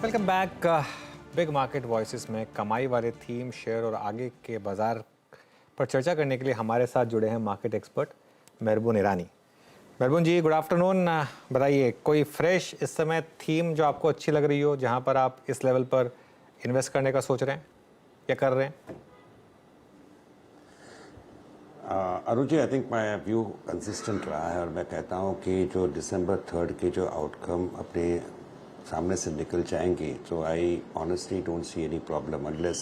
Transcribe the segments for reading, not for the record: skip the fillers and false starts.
Welcome back. Big market voices में कमाई वाले थीम, शेयर और आगे के बाजार पर चर्चा करने के लिए हमारे साथ जुड़े हैं मार्केट एक्सपर्ट मेहरबून ईरानी। मेहरबून जी, गुड आफ्टरनून। बताइए, कोई फ्रेश इस समय थीम जो आपको अच्छी लग रही हो, जहां पर आप इस लेवल पर इन्वेस्ट करने का सोच रहे हैं या कर रहे हैं? Arun ji, I think my view consistent रहा है और मैं कहता हूँ कि जो दिसंबर 3 के जो आउटकम अपने सामने से निकल जाएंगे, तो I honestly don't see any problem unless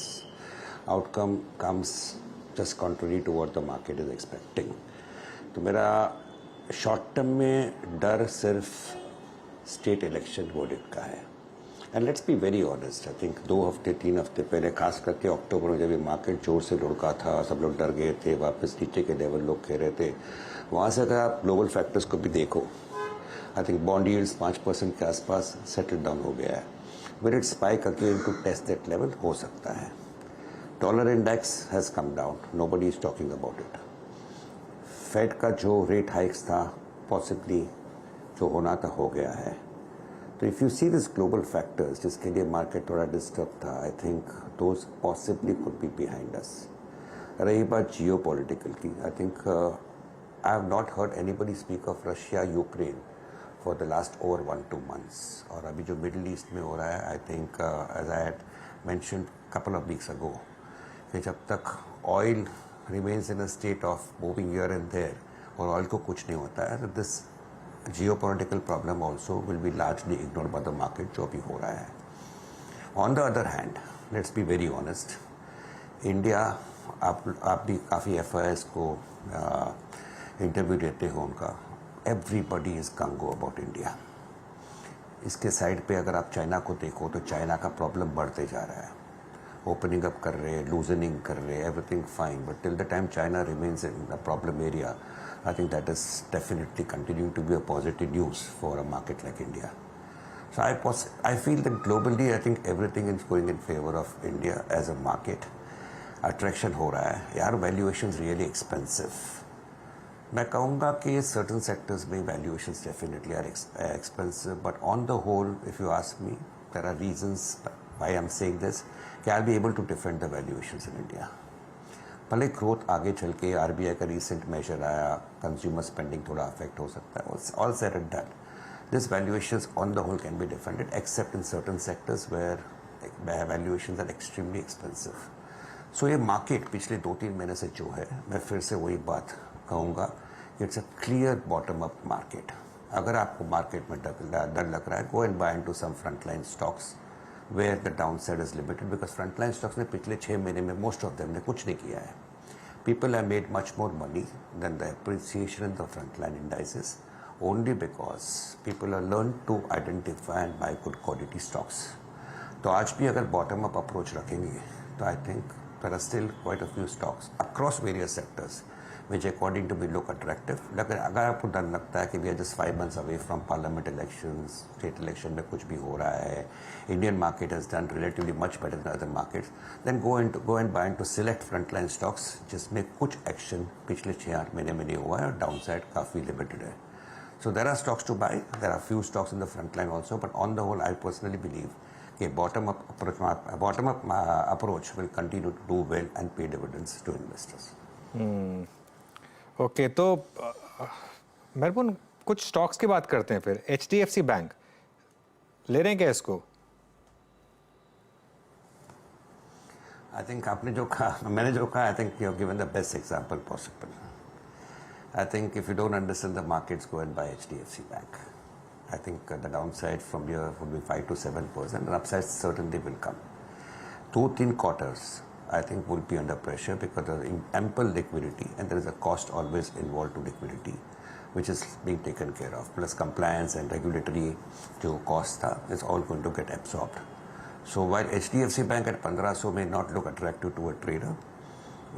outcome comes just contrary to what the market is expecting. तो मेरा शॉर्ट टर्म में डर सिर्फ स्टेट इलेक्शन वर्डिक्ट का है। And let's be very honest, I think 2 हफ्ते 3 हफ्ते पहले, खास करके अक्टूबर में जब ये मार्केट जोर से लुढ़का था, सब लोग डर गए थे, वापस नीचे के लेवल लोग कह रहे थे। वहाँ से अगर आप ग्लोबल फैक्टर्स को भी देखो, आई थिंक बॉन्ड यील्ड्स 5% के आसपास सेटल डाउन हो गया है। Will it spike again to test that level? हो सकता है। Dollar index has come down, nobody is talking about it. Fed का जो रेट हाइक्स था, पॉसिबली जो होना था हो गया है। तो if you see this global factors जिसके लिए मार्केट थोड़ा डिस्टर्ब था, I think those possibly could be behind us. रही बात जियो पॉलिटिकल की, आई think I have not heard anybody speak of Russia Ukraine for the last over 1-2 months। और अभी जो मिडल ईस्ट में हो रहा है, I think as I had mentioned couple of weeks ago, कि जब तक oil remains in a state of moving here and there और ऑयल को कुछ नहीं होता है, तो this geopolitical problem also will be largely ignored by the market, जो अभी हो रहा है। On the other hand, let's be very honest, India, आप भी काफ़ी FIS को इंटरव्यू देते हो उनका, everybody is gung-ho about India। इसके साइड पे अगर आप चाइना को देखो तो चाइना का प्रॉब्लम बढ़ते जा रहा है। ओपनिंग अप कर रहे हैं, लूजनिंग कर रहे हैं, everything fine, but till the time China remains in the problem area, I think that is definitely continuing to be a positive news for a market like India. So I feel that globally, I think everything is going in favor of India as a market. Attraction हो रहा है यार, valuations really expensive। मैं कहूँगा कि certain sectors में valuations definitely are expensive, but on the whole, if you ask me, there are reasons why I'm saying this, कि I'll be able to defend the valuations in India। भले growth आगे चल के RBI का recent measure आया, consumer spending थोड़ा affect हो सकता है, all said and done, this valuations on the whole can be defended except in certain sectors where valuations are extremely expensive. So ये मार्केट पिछले 2-3 महीने से जो है, मैं फिर से वही बात कहूँगा, it's a clear bottom up market. अगर आपको मार्केट में डर लग रहा है, go and buy into some frontline stocks where the downside is limited, because frontline stocks ने पिछले 6 महीने में most of them ने कुछ नहीं किया है। People have made much more money than the appreciation in the frontline indices, only because people have learned to identify and buy good quality stocks। तो आज भी अगर bottom up approach रखेंगे, तो I think there are still quite a few stocks across various sectors which according to me look attractive। लेकिन अगर आपको डर लगता है कि we are just 5 months away from parliament elections, state election में कुछ भी हो रहा है, Indian market has done relatively much better than other markets, then go and buy into select frontline stocks जिसमें कुछ action पिछले 6-8 महीने में नहीं हुआ है और downside काफ़ी limited है। So there are stocks to buy, there are few stocks in the frontline also, but on the whole I personally believe कि bottom up approach will continue to do well and pay dividends to investors। Okay, तो मेहरबून कुछ stocks की बात करते हैं फिर। HDFC bank ले रहे हैं क्या इसको? आई थिंक आपने जो कहा, मैंने जो कहा, I think you have given the best example possible. I think if you don't understand the markets, go and buy HDFC bank. I think the downside from here would be 5 to 7% and upside certainly will come। 2-3 quarters I think will be under pressure because there is ample liquidity and there is a cost always involved to liquidity, which is being taken care of, plus compliance and regulatory जो cost था is all going to get absorbed। So while HDFC Bank at 1500 may not look attractive to a trader,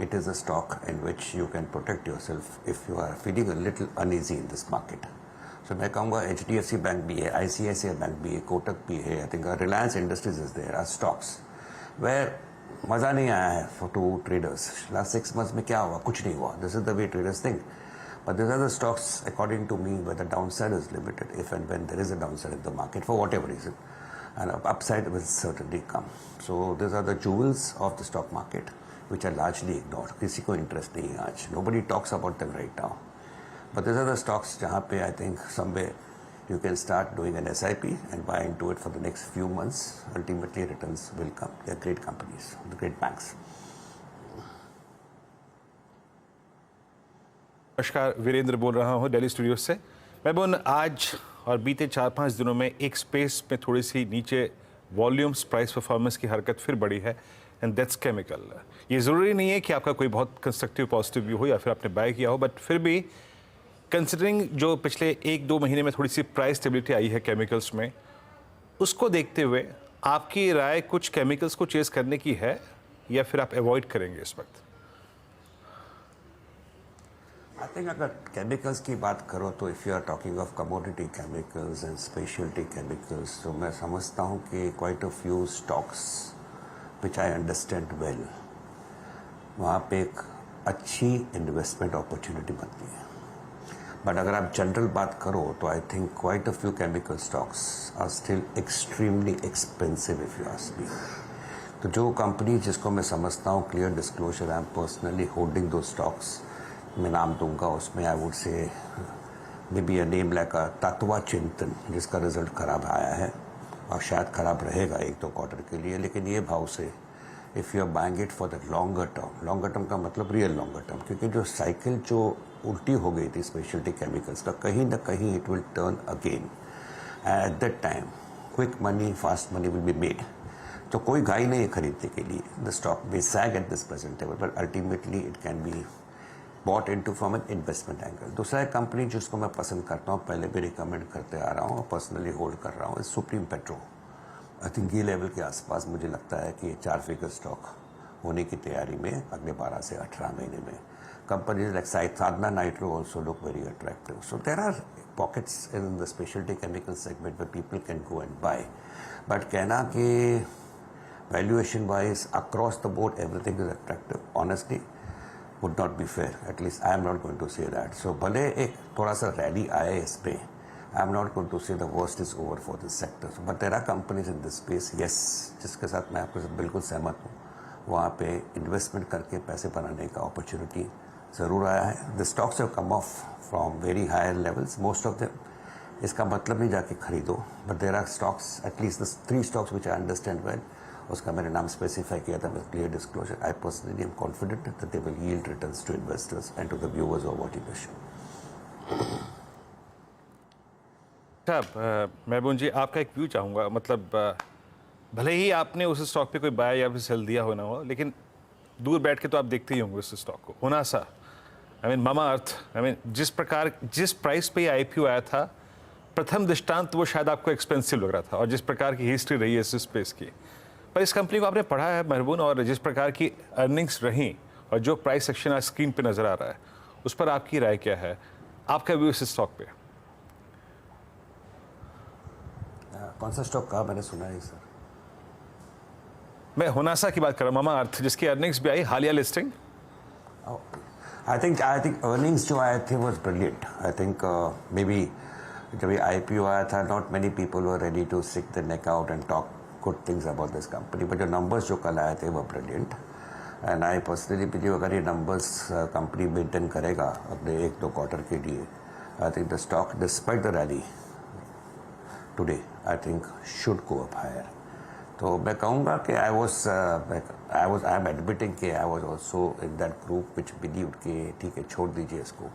it is a stock in which you can protect yourself if you are feeling a little uneasy in this market। So मैं कहूँगा HDFC Bank भी है, ICICI Bank भी है, कोटक भी है, I think Reliance Industries is there, are stocks where मज़ा नहीं आया है for to traders. Last 6 months में क्या हुआ? कुछ नहीं हुआ। This is the way traders think, but this are the stocks according to me where the downside is limited if and when there is a downside in the market for whatever reason. and upside will certainly come. So these are the jewels of the stock market which are largely ignored. किसी को interest नहीं है आज. Nobody talks about them right now. But these are the stocks जहाँ पे I think somewhere you can start doing an SIP and buy into it for the next few months. Ultimately returns will come. They are great companies, the great banks. नमस्कार, वीरेंद्र बोल रहा हूँ Delhi studio से। मेहबून, आज और बीते 4-5 दिनों में एक स्पेस में थोड़ी सी नीचे वॉल्यूम्स प्राइस परफॉर्मेंस की हरकत फिर बढ़ी है, एंड दैट्स केमिकल। ये ज़रूरी नहीं है कि आपका कोई बहुत कंस्ट्रक्टिव पॉजिटिव व्यू हो या फिर आपने बाय किया हो, बट फिर भी कंसिडरिंग जो पिछले 1-2 महीने में थोड़ी सी प्राइस स्टेबिलिटी आई है केमिकल्स में, उसको देखते हुए आपकी राय कुछ केमिकल्स को चेस करने की है या फिर आप अवॉइड करेंगे इस वक्त? I think अगर केमिकल्स की बात करो तो if you are talking of commodity chemicals and specialty chemicals, तो मैं समझता हूँ कि quite a few stocks which I understand well, वहाँ पे एक अच्छी इन्वेस्टमेंट अपॉर्चुनिटी बनती है। बट अगर आप जनरल बात करो तो I think quite a few chemical stocks are still extremely expensive if you ask me. तो जो कंपनी जिसको मैं समझता हूँ clear disclosure, I am personally holding दो स्टॉक्स, मैं नाम दूंगा उसमें, I would say maybe a name like a Tatva Chintan, जिसका रिजल्ट खराब आया है और शायद खराब रहेगा 1-2 क्वार्टर के लिए, लेकिन ये भाव से if you are buying it for the longer term का मतलब रियल लॉन्गर टर्म, क्योंकि जो साइकिल जो उल्टी हो गई थी स्पेशलिटी केमिकल्स का, कहीं ना कहीं it will turn again at that time. Quick money, fast money will be made. तो कोई गाय नहीं है खरीदने के लिए। The stock may sag at this present level, but ultimately it can be bought into from an investment angle. दूसरा एक company जिसको मैं पसंद करता हूँ, पहले भी रिकमेंड करते आ रहा हूँ और पर्सनली होल्ड कर रहा हूँ, सुप्रीम पेट्रो। आई थिंक ये लेवल के आसपास मुझे लगता है कि ये 4 फिगर स्टॉक होने की तैयारी में अगले 12 से 18 महीने में। Companies like Sadhana Nitro also look very attractive. So there are pockets in the specialty chemical segment where people can go and buy. But कहना कि valuation wise across the board everything is attractive, honestly would not be fair. At least I am not going to say that. So भले एक थोड़ा सा rally आए इस पे, I am not going to say the worst is over for this sector. But there are companies in this space, yes, जिसके साथ मैं आपके साथ बिल्कुल सहमत हूँ। वहाँ पे इन्वेस्टमेंट करके पैसे बनाने का अपॉर्चुनिटी ज़रूर आया है। The stocks have come off from very higher levels, most of them. इसका मतलब नहीं जाके खरीदो, but there are stocks, at least the 3 stocks which I understand well, उसका मैंने नाम स्पेसिफाई किया था with clear disclosure. I personally am confident that they will yield returns to investors and to the viewers of what you show. साहब, महबून जी, आपका एक view चाहूँगा। मतलब भले ही आपने उस स्टॉक पे कोई बाय या फिर सेल दिया हो ना हो, लेकिन दूर बैठ के तो आप देखते ही होंगे उस स्टॉक को। Honasa, I mean mama earth, I mean जिस प्राइस पे ये IPO आया था, प्रथम दृष्टांत वो शायद आपको एक्सपेंसिव लग रहा था, और जिस प्रकार की हिस्ट्री रही है इस स्पेस की, पर इस कंपनी को आपने पढ़ा है महबून, और जिस प्रकार की अर्निंग्स रहीं और जो प्राइस सेक्शन आज स्क्रीन पे नजर आ रहा है, उस पर आपकी राय क्या है? आपका व्यू इस स्टॉक पे? कौन सा स्टॉक कहा? मैंने सुना है सर। मैं होनासा की बात कर रहा हूँ, मामा अर्थ, जिसकी अर्निंग्स भी आई, हालिया लिस्टिंग। आई थिंक अर्निंग्स जो आए थे was brilliant. I think maybe जब ये IPO आया था, not many people were ready to stick the neck out and talk good things about this company, but जो नंबर्स जो कल आए थे वो brilliant. And I personally believe अगर ये नंबर्स कंपनी मेंटेन करेगा अपने 1-2 क्वार्टर के लिए, I think the stock despite the rally today I think should go up higher. तो मैं कहूँगा कि आई एम एडमिटिंग कि I was also in that group which believed कि ठीक है छोड़ दीजिए इसको,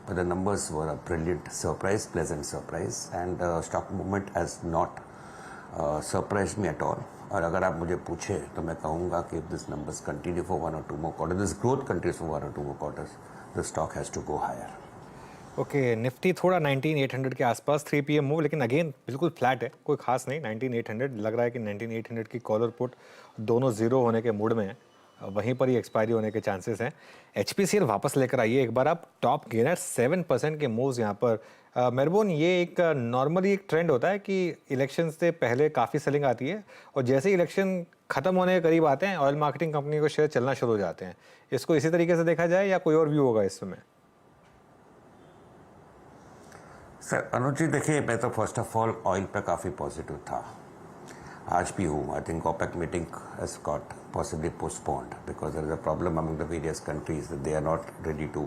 but the numbers were a brilliant surprise, pleasant surprise, and stock movement has not surprised me at all. और अगर आप मुझे पूछे तो मैं कहूँगा कि if this numbers continue for 1 or 2 more quarters, this growth continues for 1 or 2 more quarters, the stock has to go higher. Okay, Nifty थोड़ा 19,800 के आसपास 3 PM मूव, लेकिन अगेन बिल्कुल फ्लैट है, कोई खास नहीं। 19,800 लग रहा है कि 19,800 की कॉलर पुट दोनों जीरो होने के मूड में है, वहीं पर ही एक्सपायरी होने के चांसेस हैं। HPCL वापस लेकर आइए एक बार आप, टॉप गेनर 7% के मूव्स यहाँ पर। मेरबून, ये एक नॉर्मली एक ट्रेंड होता है कि इलेक्शन से पहले काफ़ी सेलिंग आती है और जैसे ही इलेक्शन खत्म होने के करीब आते हैं, ऑयल मार्केटिंग कंपनी को शेयर चलना शुरू हो जाते हैं। इसको इसी तरीके से देखा जाए या कोई और व्यू होगा इस समय? सर अनुज जी देखिए, मैं तो फर्स्ट ऑफ ऑल ऑयल पे काफ़ी पॉजिटिव था, आज भी हूँ. I think OPEC meeting has got possibly postponed because there is a problem among the various countries that they are not ready to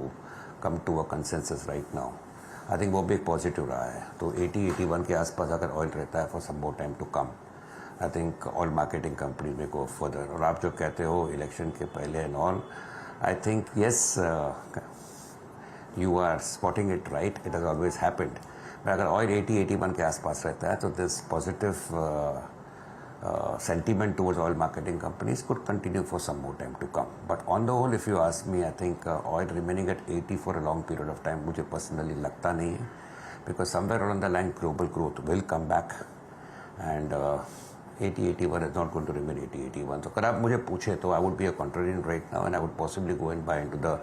come to a consensus right now. I think वो भी एक positive रहा है. तो 80-81 के आसपास अगर oil रहता है for some more time to come, I think all marketing companies may go further. और आप जो कहते हो इलेक्शन के पहले and all, I think yes, you are spotting it right. It has always happened. अगर ऑयल 80-81 के आसपास रहता है तो this positive sentiment towards oil marketing companies could continue for some more time to come. But on the whole, if you ask me, I think oil remaining at 80 for a long period of time मुझे personally लगता नहीं है, because somewhere along the line global growth will come back and 80-81 is not going to remain 80-81. So अगर आप मुझे पूछे तो I would be a contrarian right now and I would possibly go and buy into the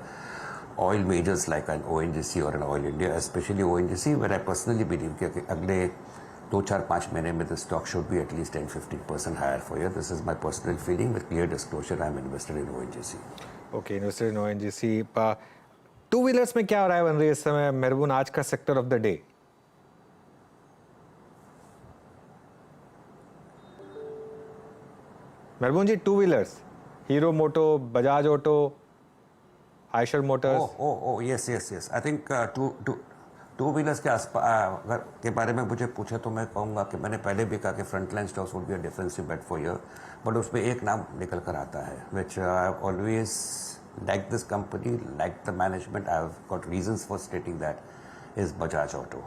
oil majors like an ONGC or an Oil India, especially ONGC, where I personally believe कि अगले 2-4-5 महीने में the stock should be at least 10-15% higher for you. This is my personal feeling. With clear disclosure, I am invested in ONGC. Okay, invested in ONGC. Two wheelers में क्या हो रहा है बन रही है इस समय मेहरबून, आज का sector of the day? Mehraboon ji, two wheelers, Hero Moto, Bajaj Auto, Eicher Motors. Yes. I think two wheelers के के बारे में मुझे पूछे तो मैं कहूँगा कि मैंने पहले भी कहा कि frontline stocks would be a defensive bet for year, but उसमें एक नाम निकल कर आता है which I have always like this company, like the management. I have got reasons for stating that is Bajaj Auto.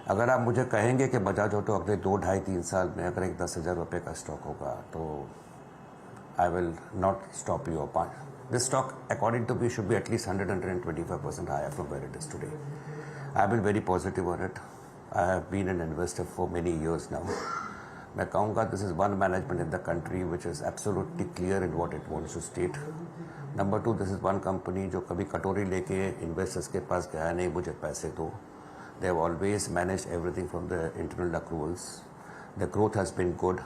अगर आप मुझे कहेंगे कि बजाज ऑटो अगले 2-2.5-3 साल में अगर एक 10,000 रुपये का स्टॉक होगा तो I will not stop you upon this stock. According to me should be at least 100-125% higher from where it is today. I've been very positive on it. I have been an investor for many years now. मैं कहूँगा this is one management in the country which is absolutely clear in what it wants to state. Number 2, this is one company जो कभी कटोरी लेके investors के पास गया नहीं मुझे पैसे दो. They have always managed everything from the internal accruals. The growth has been good.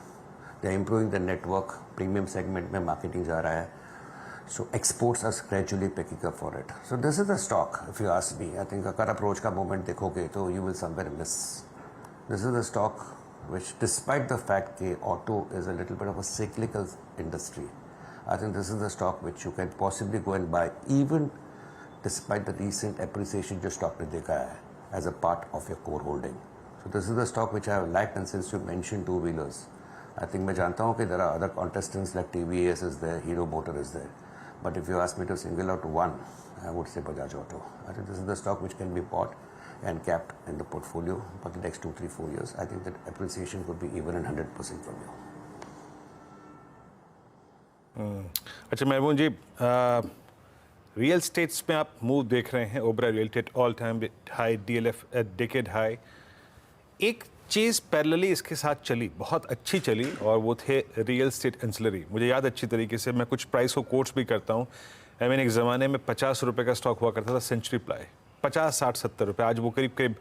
They are improving the network. Premium segment में marketing जा रहा है. So exports are gradually picking up for it. So this is the stock, if you ask me. I think अगर approach का moment देखोगे तो you will somewhere miss. This is the stock which, despite the fact कि auto is a little bit of a cyclical industry, I think this is the stock which you can possibly go and buy, even despite the recent appreciation जो stock ने देखा है as a part of your core holding. So this is the stock which I have liked, and since you mentioned two wheelers, I think मैं जानता हूँ कि there are other contestants like TVS is there, Hero Motor is there. But if you ask me to single out one, I would say Bajaj Auto. I think this is the stock which can be bought and kept in the portfolio for the next 2-3-4 years. I think that appreciation could be even 100% from you. अच्छा मेहबून जी, real states में आप move देख रहे हैं. Obra real estate all time high, DLF decade high. एक चीज़ parallelly इसके साथ चली, बहुत अच्छी चली, और वो थे रियल स्टेट एंसिलरी. मुझे याद अच्छी तरीके से, मैं कुछ प्राइस को कोट्स भी करता हूँ. आई मीन एक ज़माने में 50 रुपये का स्टॉक हुआ करता था सेंचुरी प्लाई, 50, 60, 70 रुपये. आज वो करीब करीब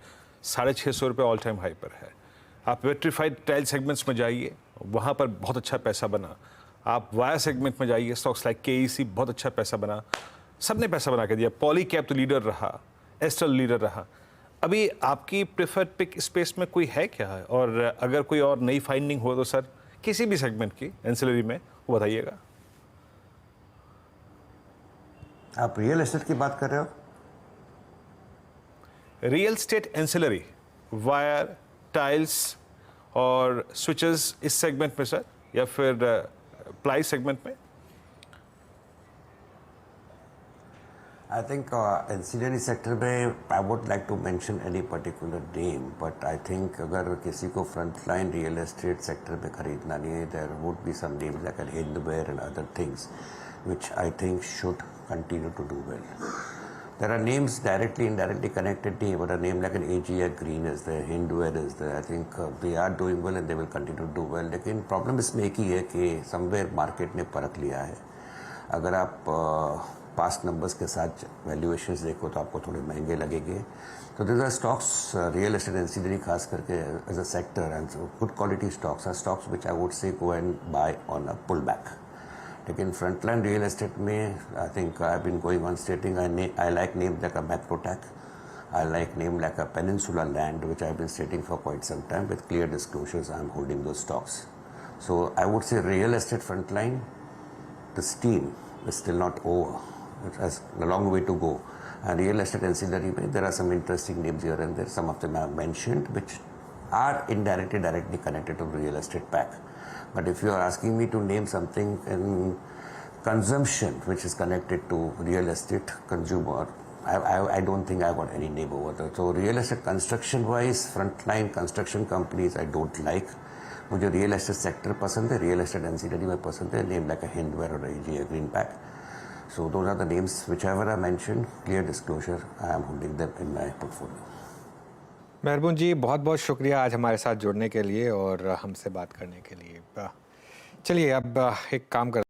650 रुपये ऑल टाइम हाई पर है. आप वेट्रीफाइड टाइल सेगमेंट्स में जाइए, वहाँ पर बहुत अच्छा पैसा बना. आप वाया सेगमेंट में जाइए, स्टॉक्स लाइक KEC, बहुत अच्छा पैसा बना. सब ने पैसा बना के दिया. पॉली कैप तो लीडर रहा, एस्ट्रल लीडर रहा. अभी आपकी प्रेफर्ड पिक स्पेस में कोई है क्या है? और अगर कोई और नई फाइंडिंग हो तो सर किसी भी सेगमेंट की एंसिलरी में वो बताइएगा. आप रियल एस्टेट की बात कर रहे हो? Real estate ancillary, wire, tiles और स्विचेस, इस सेगमेंट में सर, या फिर प्लाई सेगमेंट में? I think ancillary sector में I would like to mention any particular name, but I think अगर किसी को frontline real estate sector में खरीदना नहीं है, there would be some names like an Hindware and other things, which I think should continue to do well. There are names directly, indirectly connected to, but a name like an AGA Green is there, Hindware is there. I think they are doing well and they will continue to do well. लेकिन problem इसमें एक ही है कि somewhere market ने परख लिया है. अगर आप पास्ट नंबर्स के साथ वैल्यूएशंस देखो तो आपको थोड़े महंगे लगेंगे. तो this are stocks, real estate ancillary खास करके as a sector and good quality stocks are stocks which I would say go and buy on a pull back. लेकिन फ्रंटलाइन रियल एस्टेट में I think I have been going on stating I like name like a Macrotech, I like name like a Peninsula Land which I have been stating for quite some time. With clear disclosures I am holding दो stocks. So I would say real estate frontline, the steam is still not over. It has a long way to go. And real estate ancillary, there are some interesting names here and there. Some of them I have mentioned, which are indirectly, directly connected to the real estate pack. But if you are asking me to name something in consumption which is connected to real estate consumer, I don't think I got any name over there. So real estate construction wise, frontline construction companies I don't like. मुझे real estate sector पसंद है, real estate NCW में पसंद है, name like अ हिंदवेयर और AGA green pack. So those are the names whichever I mentioned, clear disclosure, I am holding them in my portfolio. मेहरबून जी, बहुत बहुत शुक्रिया आज हमारे साथ जुड़ने के लिए और हमसे बात करने के लिए. चलिए अब एक काम कर